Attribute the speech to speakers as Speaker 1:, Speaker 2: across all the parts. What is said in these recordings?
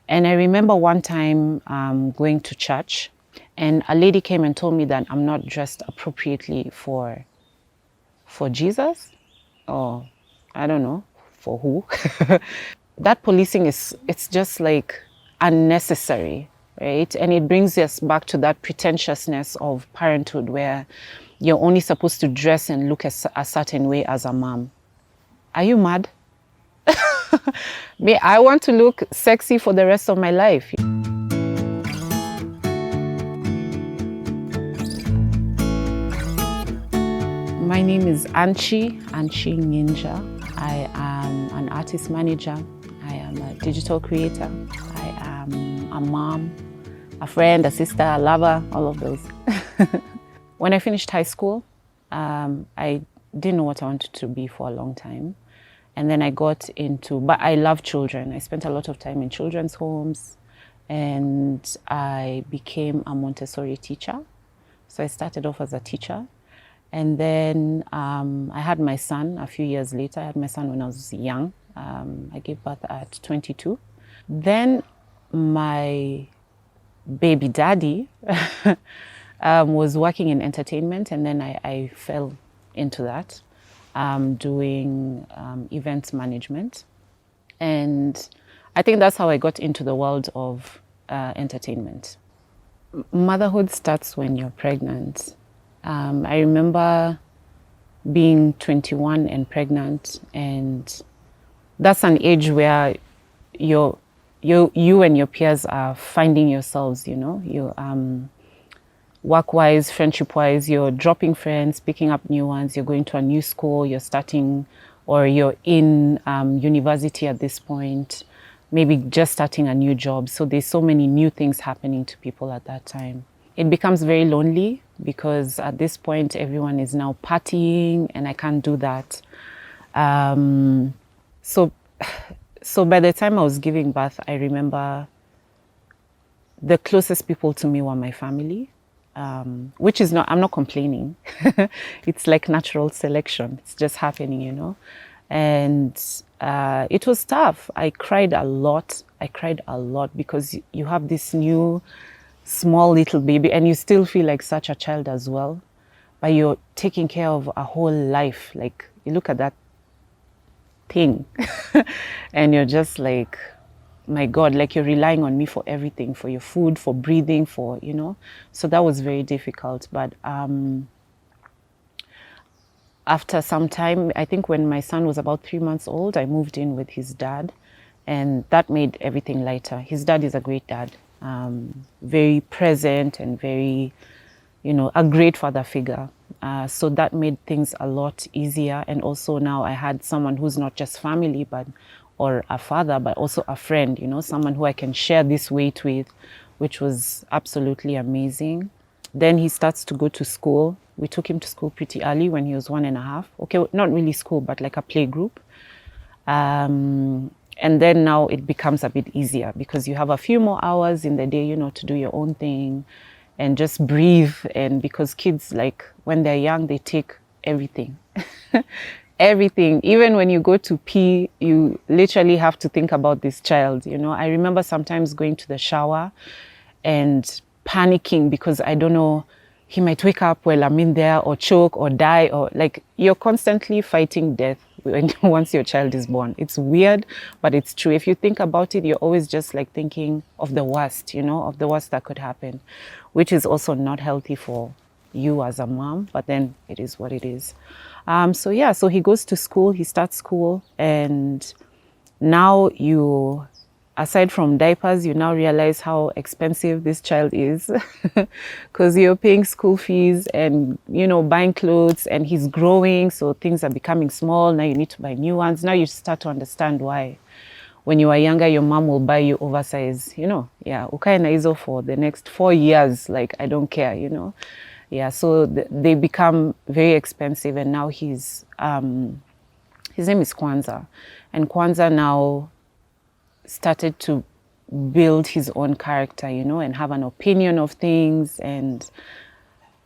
Speaker 1: And I remember one time going to church, and a lady came and told me that I'm not dressed appropriately for Jesus, or I don't know, for who. That policing it's just like unnecessary, right? And it brings us back to that pretentiousness of parenthood where you're only supposed to dress and look a certain way as a mom. Are you mad? Me, I want to look sexy for the rest of my life. My name is Anchi Ninja. I am an artist manager. I am a digital creator. I am a mom, a friend, a sister, a lover, all of those. When I finished high school, I didn't know what I wanted to be for a long time. And then I got into, but I love children. I spent a lot of time in children's homes, and I became a Montessori teacher. So I started off as a teacher. And then I had my son a few years later. I had my son when I was young. I gave birth at 22. Then my baby daddy was working in entertainment, and then I fell into that, doing events management. And I think that's how I got into the world of entertainment. Motherhood starts when you're pregnant. I remember being 21 and pregnant, and that's an age where you and your peers are finding yourselves, you know, you work-wise, friendship-wise, you're dropping friends, picking up new ones, you're going to a new school, you're starting, or you're in university at this point, maybe just starting a new job. So there's so many new things happening to people at that time. It becomes very lonely because at this point everyone is now partying, and I can't do that. So by the time I was giving birth, I remember the closest people to me were my family, which is not, I'm not complaining. It's like natural selection. It's just happening, you know. And it was tough. I cried a lot because you have this new small little baby, and you still feel like such a child as well, but you're taking care of a whole life. Like, you look at that thing and you're just like, my God, like you're relying on me for everything, for your food, for breathing, for, you know. So that was very difficult. But after some time, I think when my son was about 3 months old, I moved in with his dad, and that made everything lighter. His dad is a great dad. Very present and very, you know, a great father figure. So that made things a lot easier. And also now I had someone who's not just family, or a father, but also a friend, you know, someone who I can share this weight with, which was absolutely amazing. Then he starts to go to school. We took him to school pretty early when he was 1.5. Okay, not really school, but like a play group. And then now it becomes a bit easier because you have a few more hours in the day, you know, to do your own thing and just breathe. And because kids, like when they're young, they take everything. Everything. Even when you go to pee, you literally have to think about this child, you know. I remember sometimes going to the shower and panicking because I don't know, he might wake up while I'm in there, or choke or die, or like you're constantly fighting death once your child is born. It's weird, but it's true. If you think about it, you're always just like thinking of the worst, you know, of the worst that could happen, which is also not healthy for you as a mom, but then it is what it is. So he goes to school, he starts school, and now you, aside from diapers, you now realize how expensive this child is because you're paying school fees and, you know, buying clothes, and he's growing. So things are becoming small. Now you need to buy new ones. Now you start to understand why. When you were younger, your mom will buy you oversized, you know, yeah, ukae na hizo for the next 4 years. Like, I don't care, you know. Yeah, so they become very expensive. And now his name is Kwanzaa. And Kwanzaa now started to build his own character, you know, and have an opinion of things. And,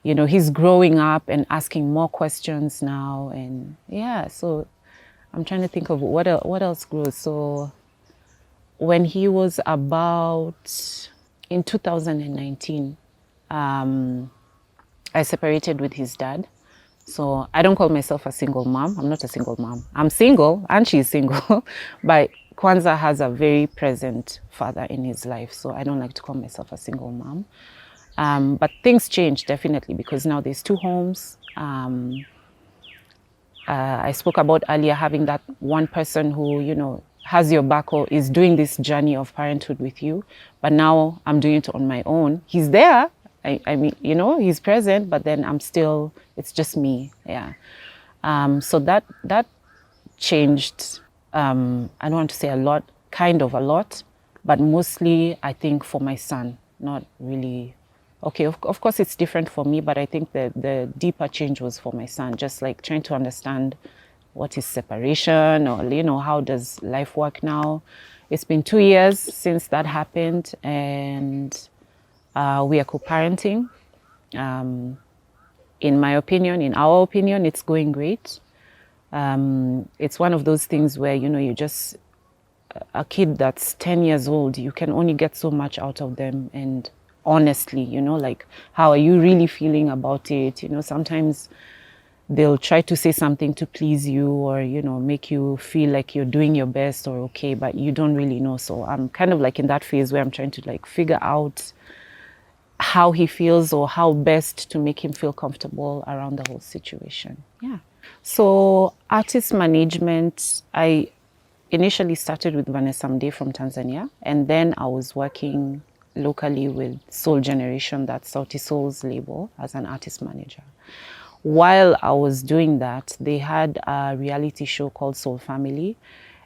Speaker 1: you know, he's growing up and asking more questions now. And yeah, so I'm trying to think of what else grows. So when he was about in 2019, I separated with his dad. So I don't call myself a single mom. I'm not a single mom. I'm single and she's single, but Kwanzaa has a very present father in his life. So I don't like to call myself a single mom. But things changed definitely because now there's two homes. I spoke about earlier having that one person who, has your back or is doing this journey of parenthood with you. But now I'm doing it on my own. He's there. I mean, he's present, but then it's just me. Yeah. So that changed. I don't want to say a lot, kind of a lot, but mostly I think for my son, not really. Okay, of course it's different for me, but I think the deeper change was for my son, just like trying to understand what is separation or, how does life work now. It's been 2 years since that happened, and we are co-parenting. In my opinion, in our opinion, it's going great. It's one of those things where, you just, a kid that's 10 years old, you can only get so much out of them. And honestly, like, how are you really feeling about it? Sometimes they'll try to say something to please you or, make you feel like you're doing your best or okay, but you don't really know. So I'm kind of like in that phase where I'm trying to like figure out how he feels or how best to make him feel comfortable around the whole situation. Yeah. So artist management, I initially started with Vanessa Mdee from Tanzania, and then I was working locally with Soul Generation, that's Sauti Soul's label, as an artist manager. While I was doing that, they had a reality show called Soul Family,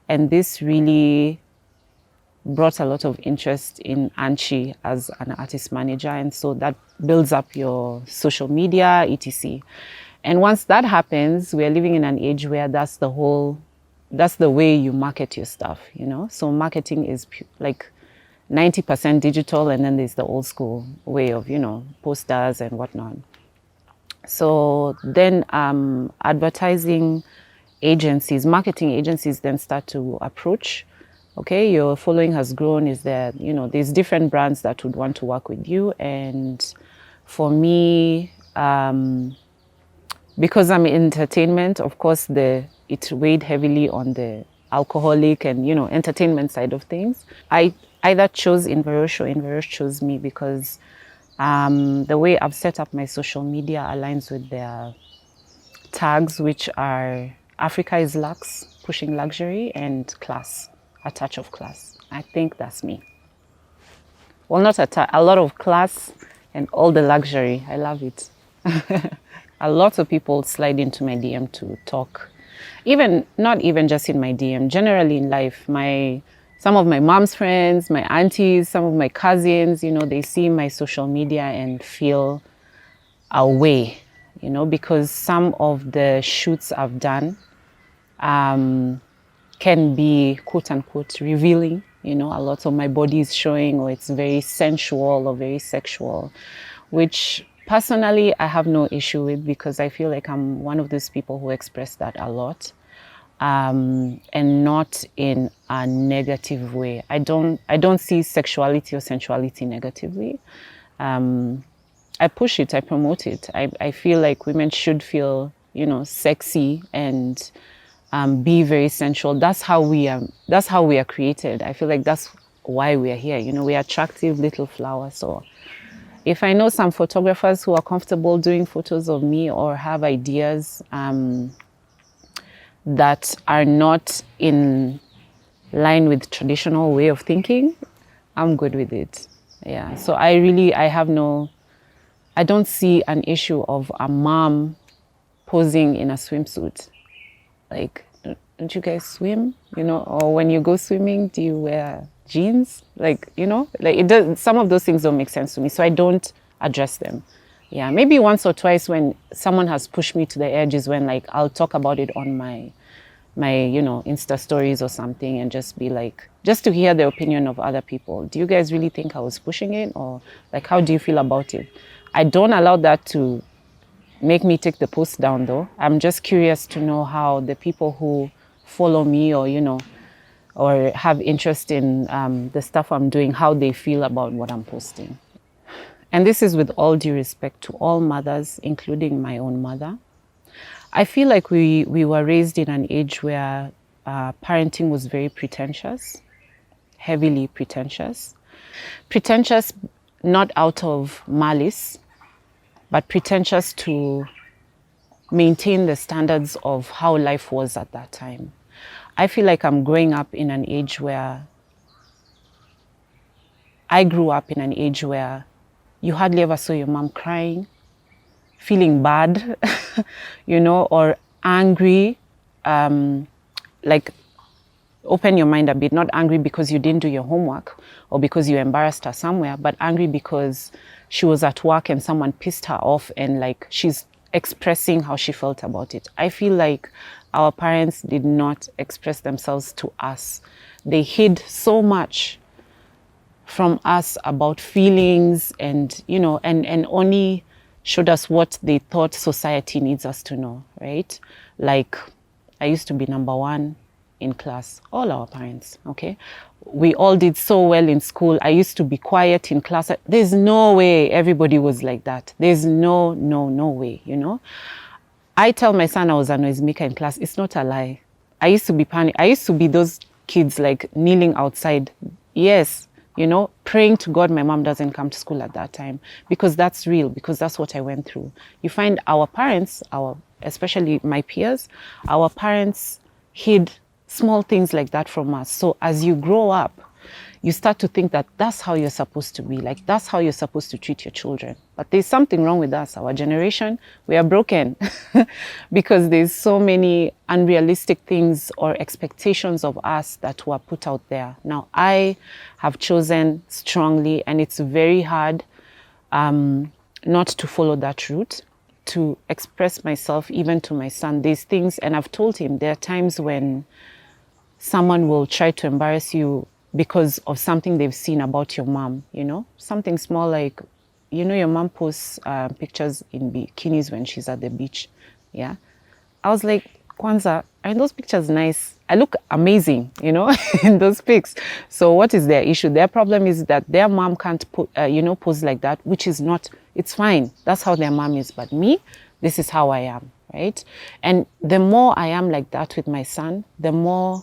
Speaker 1: and this really brought a lot of interest in Anchi as an artist manager, and so that builds up your social media, etc. And once that happens, we are living in an age where that's the way you market your stuff, So marketing is like 90% digital, and then there's the old school way of, posters and whatnot. So then advertising agencies, marketing agencies then start to approach. Okay, your following has grown. Is there, there's different brands that would want to work with you. And for me, because I'm in entertainment, of course, it weighed heavily on the alcoholic and, entertainment side of things. I either chose Inverosh or Inverosh chose me because the way I've set up my social media aligns with their tags, which are Africa is Lux, pushing luxury, and class, a touch of class. I think that's me. Well, not a lot of class and all the luxury. I love it. A lot of people slide into my DM to talk. Not even just in my DM, generally in life. Some of my mom's friends, my aunties, some of my cousins, they see my social media and feel a way, because some of the shoots I've done can be quote unquote revealing. A lot of my body is showing, or it's very sensual or very sexual, which personally I have no issue with because I feel like I'm one of those people who express that a lot. And not in a negative way. I don't see sexuality or sensuality negatively. I push it, I promote it. I feel like women should feel, sexy and be very sensual. That's how we are created. I feel like that's why we are here. We are attractive little flowers. So if I know some photographers who are comfortable doing photos of me or have ideas that are not in line with traditional way of thinking, I'm good with it. Yeah. So I don't see an issue of a mom posing in a swimsuit. Like, don't you guys swim? Or when you go swimming, do you wear jeans? Like, it does, some of those things don't make sense to me. So I don't address them. Yeah, maybe once or twice when someone has pushed me to the edge is when like I'll talk about it on my Insta stories or something and just be like, just to hear the opinion of other people. Do you guys really think I was pushing it? Or like, how do you feel about it? I don't allow that to make me take the post down though. I'm just curious to know how the people who follow me or, or have interest in the stuff I'm doing, how they feel about what I'm posting. And this is with all due respect to all mothers, including my own mother. I feel like we were raised in an age where parenting was very pretentious, heavily pretentious. Pretentious not out of malice, but pretentious to maintain the standards of how life was at that time. I feel like I'm growing up in an age where I grew up in an age where you hardly ever saw your mom crying, feeling bad, you know, or angry. Like, open your mind a bit, not angry because you didn't do your homework or because you embarrassed her somewhere, but angry because she was at work and someone pissed her off and like she's expressing how she felt about it. I feel like our parents did not express themselves to us. They hid so much from us about feelings and, you know, and only showed us what they thought society needs us to know, right? Like, I used to be number one in class, all our parents, okay? We all did so well in school. I used to be quiet in class. There's no way everybody was like that. There's no way, you know? I tell my son I was a noisemaker in class. It's not a lie. I used to be panic. I used to be those kids like kneeling outside. Yes, you know, praying to God my mom doesn't come to school at that time, because that's real, because that's what I went through. You find our parents, especially my peers, our parents hid small things like that from us. So as you grow up, you start to think that that's how you're supposed to be, like that's how you're supposed to treat your children. But there's something wrong with us, our generation. We are broken because there's so many unrealistic things or expectations of us that were put out there. Now, I have chosen strongly, and it's very hard not to follow that route, to express myself even to my son. There's things, and I've told him, there are times when someone will try to embarrass you because of something they've seen about your mom, you know, something small like, you know, your mom posts pictures in bikinis when she's at the beach. Yeah. I was like, Kwanzaa, aren't those pictures nice? I look amazing, you know, in those pics. So what is their issue? Their problem is that their mom can't put, pose like that, which is not, it's fine. That's how their mom is. But me, this is how I am, right? And the more I am like that with my son, the more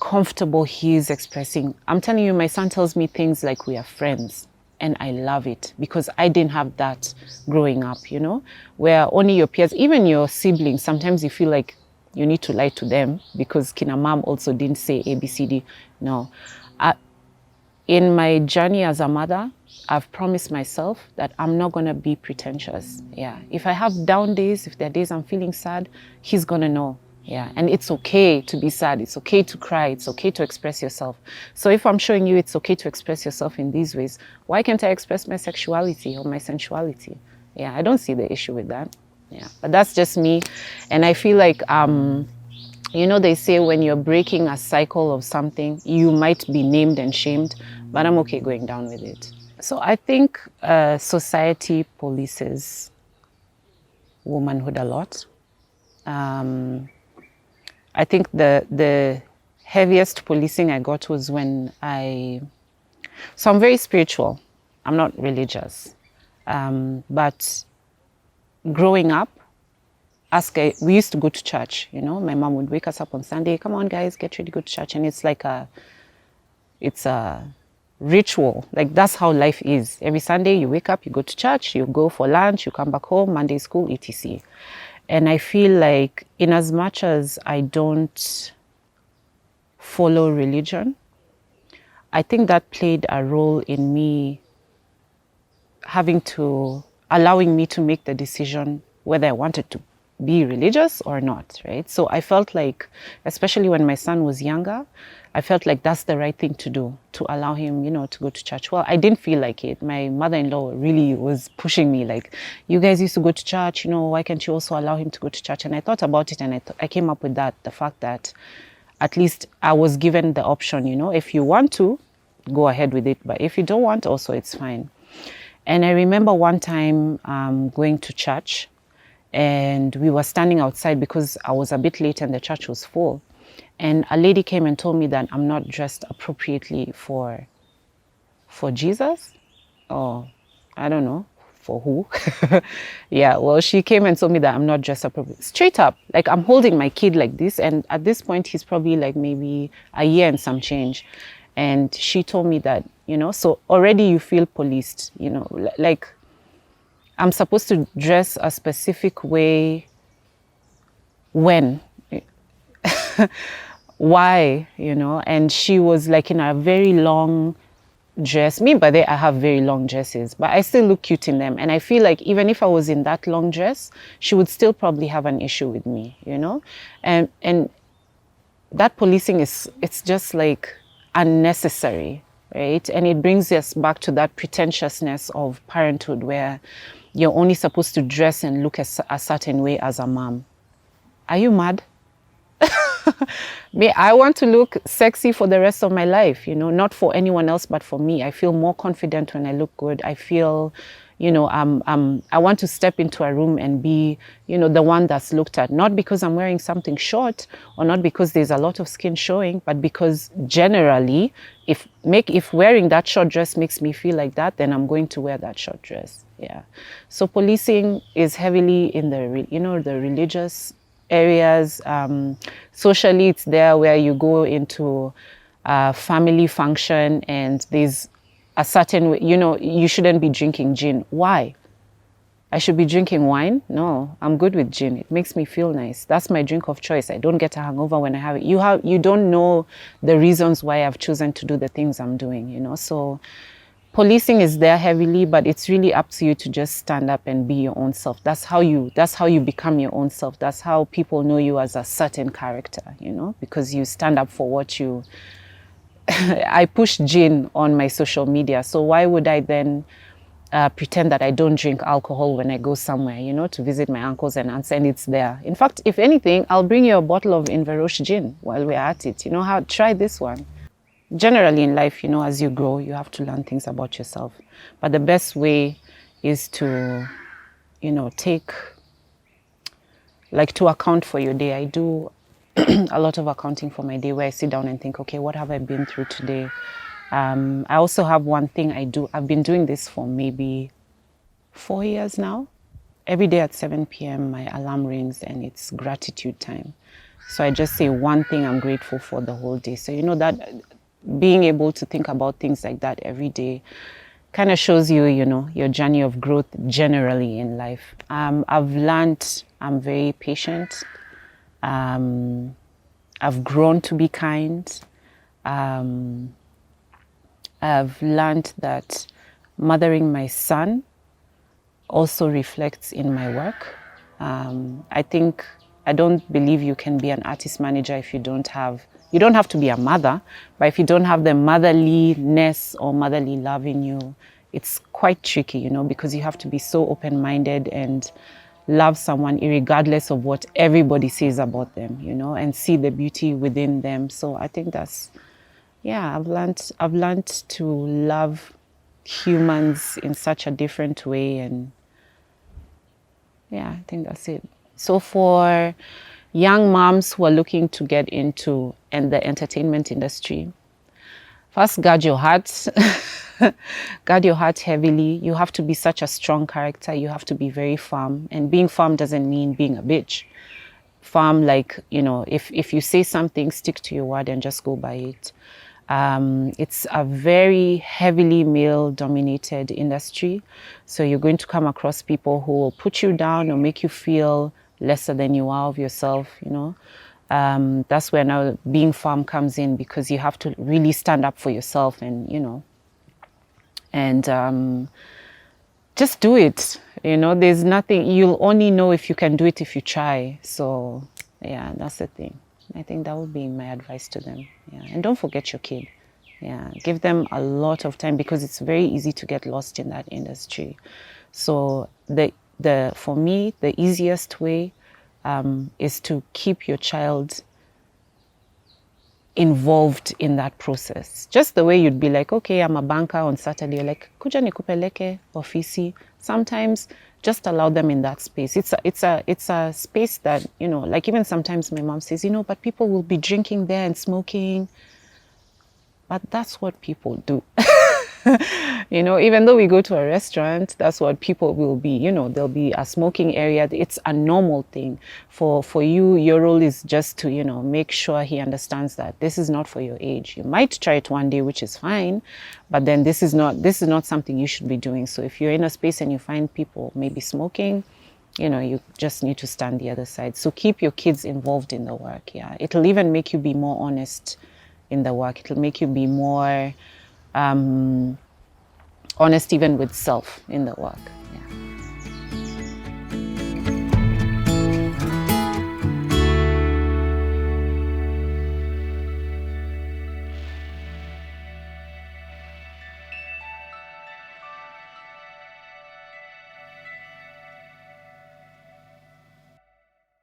Speaker 1: comfortable he is expressing. I'm telling you, my son tells me things like we are friends, and I love it because I didn't have that growing up, you know, where only your peers, even your siblings, sometimes you feel like you need to lie to them because kina mom also didn't say A, B, C, D. No. In my journey as a mother, I've promised myself that I'm not going to be pretentious. Yeah. If I have down days, if there are days I'm feeling sad, he's going to know. Yeah, and it's okay to be sad. It's okay to cry. It's okay to express yourself. So if I'm showing you it's okay to express yourself in these ways, why can't I express my sexuality or my sensuality? Yeah, I don't see the issue with that. Yeah, but that's just me. And I feel like, you know, they say when you're breaking a cycle of something, you might be named and shamed, but I'm okay going down with it. So I think society polices womanhood a lot. I think the heaviest policing I got was when so I'm very spiritual. I'm not religious. But growing up, we used to go to church, you know. My mom would wake us up on Sunday, come on guys, get ready to go to church. And it's like it's a ritual. Like that's how life is. Every Sunday you wake up, you go to church, you go for lunch, you come back home, Monday school, etc. And I feel like in as much as I don't follow religion, I think that played a role in me allowing me to make the decision whether I wanted to be religious or not, right? So I felt like, especially when my son was younger, I felt like that's the right thing to do, to allow him, you know, to go to church. Well, I didn't feel like it. My mother-in-law really was pushing me, like, you guys used to go to church, you know, why can't you also allow him to go to church? And I thought about it, and I came up with the fact that at least I was given the option, you know, if you want to, go ahead with it. But if you don't want, also, it's fine. And I remember one time going to church, and we were standing outside because I was a bit late and the church was full. And a lady came and told me that I'm not dressed appropriately for Jesus, or I don't know, for who. Yeah, well, she came and told me that I'm not dressed appropriately. Straight up, like I'm holding my kid like this, and at this point he's probably like maybe a year and some change. And she told me that, so already you feel policed, like I'm supposed to dress a specific way when, why, and she was like in a very long dress. Me, by the I have very long dresses, but I still look cute in them. And I feel like even if I was in that long dress, she would still probably have an issue with me, and that policing it's just like unnecessary, right? And it brings us back to that pretentiousness of parenthood where you're only supposed to dress and look a certain way as a mom. Are you mad? Me, I want to look sexy for the rest of my life, not for anyone else, but for me. I feel more confident when I look good. I feel, I want to step into a room and be, the one that's looked at, not because I'm wearing something short or not because there's a lot of skin showing, but because generally, if wearing that short dress makes me feel like that, then I'm going to wear that short dress. Yeah. So policing is heavily in the, the religious areas. Socially, it's there where you go into a family function and there's a certain way, you shouldn't be drinking gin. Why? I should be drinking wine? No, I'm good with gin. It makes me feel nice. That's my drink of choice. I don't get a hangover when I have it. You don't know the reasons why I've chosen to do the things I'm doing, so policing is there heavily, but it's really up to you to just stand up and be your own self. That's how you become your own self. That's how people know you as a certain character, because you stand up for what you... I push gin on my social media, so why would I then pretend that I don't drink alcohol when I go somewhere, to visit my uncles and aunts, and it's there. In fact, if anything, I'll bring you a bottle of Inveroche gin while we're at it. Try this one. Generally in life, as you grow, you have to learn things about yourself. But the best way is to, to account for your day. I do a lot of accounting for my day where I sit down and think, okay, what have I been through today? I also have one thing I do. I've been doing this for maybe 4 years now. Every day at 7 p.m. my alarm rings and it's gratitude time. So I just say one thing I'm grateful for the whole day. So that being able to think about things like that every day kind of shows you, your journey of growth generally in life. I've learned I'm very patient. I've grown to be kind. I've learned that mothering my son also reflects in my work. I don't believe you can be an artist manager if you don't have to be a mother, but if you don't have the motherliness or motherly love in you, it's quite tricky, because you have to be so open-minded and love someone regardless of what everybody says about them, and see the beauty within them. So I think that's, I've learned to love humans in such a different way, and I think that's it. So for young moms who are looking to get into the entertainment industry, first, guard your heart. Guard your heart heavily. You have to be such a strong character. You have to be very firm. And being firm doesn't mean being a bitch. Firm, like, if you say something, stick to your word and just go by it. It's a very heavily male-dominated industry. So you're going to come across people who will put you down or make you feel lesser than you are of yourself, That's where now being firm comes in, because you have to really stand up for yourself and, just do it. There's nothing, you'll only know if you can do it if you try. So, that's the thing. I think that would be my advice to them. And don't forget your kid. Give them a lot of time, because it's very easy to get lost in that industry. So for me, the easiest way is to keep your child involved in that process. Just the way you'd be like, okay, I'm a banker on Saturday, you're like, kuja nikupeleke ofisi. Sometimes just allow them in that space. It's a space that, you know, like even sometimes my mom says, you know, but people will be drinking there and smoking. But that's what people do. You know, even though we go to a restaurant, that's what people will be, you know, there'll be a smoking area. It's a normal thing. For you, your role is just to, you know, make sure he understands that this is not for your age. You might try it one day, which is fine, but then this is not something you should be doing. So if you're in a space and you find people maybe smoking, you know, you just need to stand the other side. So keep your kids involved in the work. Yeah, it'll even make you be more honest in the work. It'll make you be more honest even with self in the work.